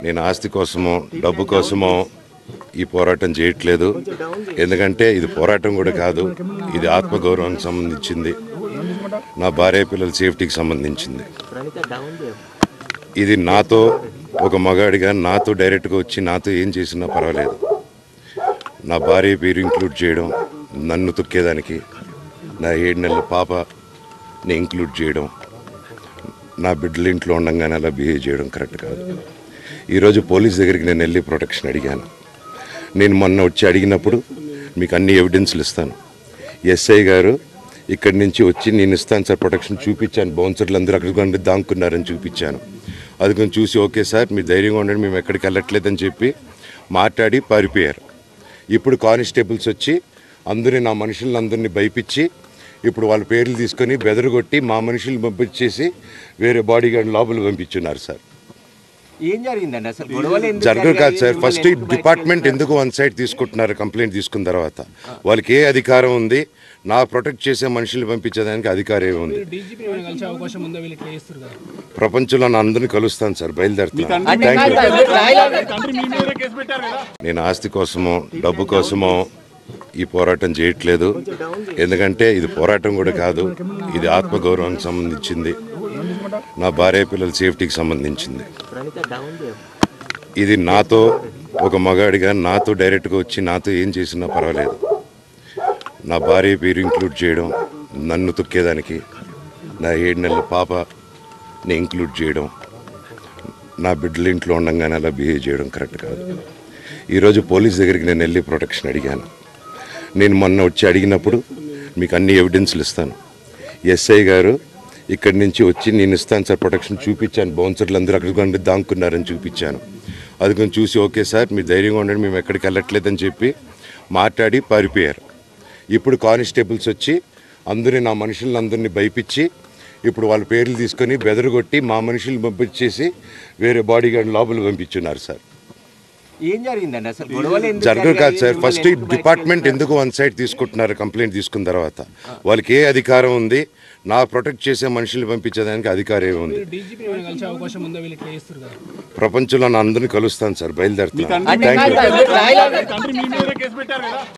నేను ఆస్తి కోసమో డబ్బు కోసమో ఈ పోరాటం చేయట్లేదు. ఎందుకంటే ఇది పోరాటం కూడా కాదు, ఇది ఆత్మగౌరవానికి సంబంధించింది, నా భార్య పిల్లల సేఫ్టీకి సంబంధించింది. ఇది నాతో ఒక మగాడిగా నాతో డైరెక్ట్గా వచ్చి నాతో ఏం చేసినా పర్వాలేదు. నా భార్య పేరు ఇంక్లూడ్ చేయడం, నన్ను తొక్కేదానికి, నా 7 నెలల పాపని ఇంక్లూడ్ చేయడం, నా బిడ్డల ఇంట్లో ఉండగానే అలా బిహేవ్ చేయడం కరెక్ట్ కాదు. ఈరోజు పోలీస్ దగ్గరికి నేను వెళ్ళి ప్రొటెక్షన్ అడిగాను. నేను మొన్న వచ్చి అడిగినప్పుడు మీకు అన్ని ఎవిడెన్స్లు ఇస్తాను, ఎస్ఐ గారు ఇక్కడి నుంచి వచ్చి నేను ఇస్తాను సార్ ప్రొటెక్షన్ చూపించాను, బౌన్సర్లు అందరూ అక్కడికి దాక్కున్నారని చూపించాను. అది కొంచెం చూసి ఓకే సార్ మీరు ధైర్యంగా ఉండండి, మేము ఎక్కడికి వెళ్ళట్లేదని చెప్పి మాట్లాడి పారిపోయారు. ఇప్పుడు కానిస్టేబుల్స్ వచ్చి నా మనుషులను అందరినీ భయపించి ఇప్పుడు వాళ్ళ పేర్లు తీసుకొని బెదరగొట్టి మా మనుషులు పంపించేసి వేరే బాడీ గార్డ్ లోపల పంపించున్నారు సార్. ఏం జరిగిందండి అసలు? గొడవలు జరగదు కాదు సార్. ఫస్ట్ డిపార్ట్మెంట్ ఎందుకు వన్ సైడ్ తీసుకుంటున్నారు? కంప్లైంట్ తీసుకున్న తర్వాత వాళ్ళకి ఏ అధికారం ఉంది? నా ప్రొటెక్ట్ చేసే మనుషుల్ని పంపించేదానికి అధికారం ఉంది. ప్రపంచంలో నా అందరినీ కలుస్తాను సార్, బయలుదేరుతాను. నేను ఆస్తి కోసమో డబ్బు కోసమో ఈ పోరాటం చేయట్లేదు. ఎందుకంటే ఇది పోరాటం కూడా కాదు, ఇది ఆత్మగౌరవానికి సంబంధించింది, నా భార్య పిల్లల సేఫ్టీకి సంబంధించింది. ఇది నాతో ఒక మగాడిగా నాతో డైరెక్ట్గా వచ్చి నాతో ఏం చేసినా పర్వాలేదు. నా భార్య పేరు ఇంక్లూడ్ చేయడం, నన్ను తొక్కేదానికి, నా 7 నెలల పాపని ఇంక్లూడ్ చేయడం, నా బిడ్డల ఇంట్లో ఉండగానే అలా బిహేవ్ చేయడం కరెక్ట్ కాదు. ఈరోజు పోలీస్ దగ్గరికి నేను వెళ్ళి ప్రొటెక్షన్ అడిగాను. నేను మొన్న వచ్చి అడిగినప్పుడు మీకు అన్ని ఎవిడెన్స్లు ఇస్తాను, ఎస్ఐ గారు ఇక్కడి నుంచి వచ్చి నేను ఇస్తాను సార్ ప్రొటెక్షన్ చూపించాను, బౌన్సర్లు అందరూ అక్కడికి దాక్కున్నారని చూపించాను. అది కొంచెం చూసి ఓకే సార్ మీరు ధైర్యంగా ఉండండి, మేము ఎక్కడికి వెళ్ళట్లేదని చెప్పి మాట్లాడి పారిపోయారు. ఇప్పుడు కానిస్టేబుల్స్ వచ్చి నా మనుషులను అందరినీ భయపించి ఇప్పుడు వాళ్ళ పేర్లు తీసుకొని బెదరగొట్టి మా మనుషులు పంపించేసి వేరే బాడీ గార్డ్ లోపల పంపించున్నారు సార్. ఏం జరిగిందండి అసలు? గొడవలు జరగదు కాదు సార్. ఫస్ట్ డిపార్ట్మెంట్ ఎందుకు వన్ సైడ్ తీసుకుంటున్నారు? కంప్లైంట్ తీసుకున్న తర్వాత వాళ్ళకి ఏ అధికారం ఉంది? నా ప్రొటెక్ట్ చేసే మనుషుల్ని పంపించేదానికి అధికారం ఉంది. ప్రపంచంలో నా అందరినీ కలుస్తాను సార్, బయలుదేరుతాను.